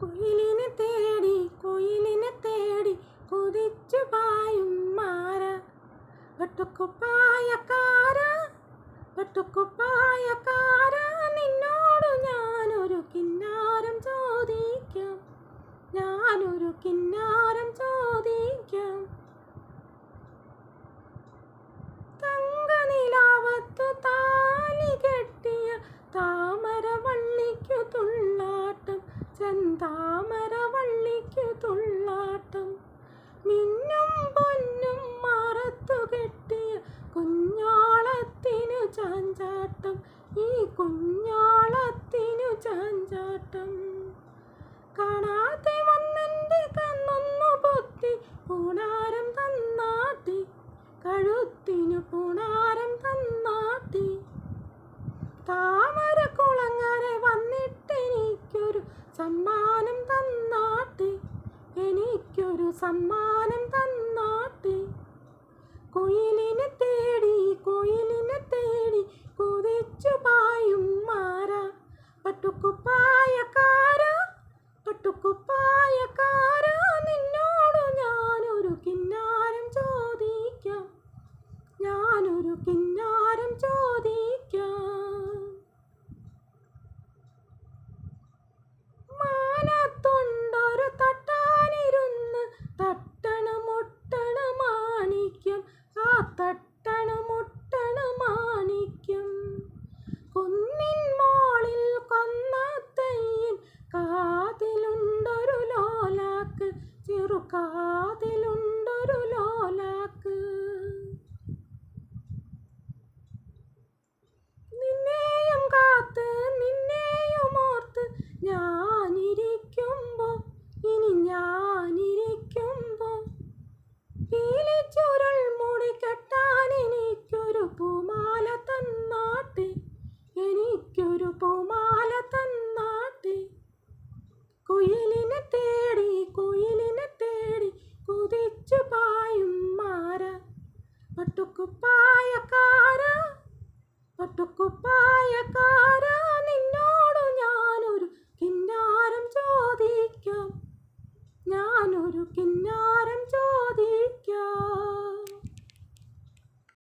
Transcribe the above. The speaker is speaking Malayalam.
കുയിലിനെ തേടി കുതിച്ചു പായും മാര വട്ടുക്കുപ്പായക്കാര നിന്നോടു ഞാനൊരു കിന്നാരം ചോദിക്കാം തങ്കനിലാവത്തു താലി കെട്ടിയ താമരവള്ളിക്കു തുള്ളാട്ടം ചെന്താമരവള്ളിക്കു തുള്ളാട്ടം മിന്നും പൊന്നും മറത്തു കെട്ടിയ കുഞ്ഞോളത്തിനു ചാഞ്ചാട്ടം ഈ കുഞ്ഞോളത്തിനു ചാഞ്ചാട്ടം കാണാതെ വന്നെൻ്റെ കണ്ണൊന്നു പൊത്തി പൂണാരം തന്നാട്ടി കഴുത്തിനു പൂണാരം തന്നാട്ടി താമരക്കുളങ്ങരെ വന്നിട്ടെനിക്കൊരു സമ്മാനം തന്നാട്ടി കുയിലിനെ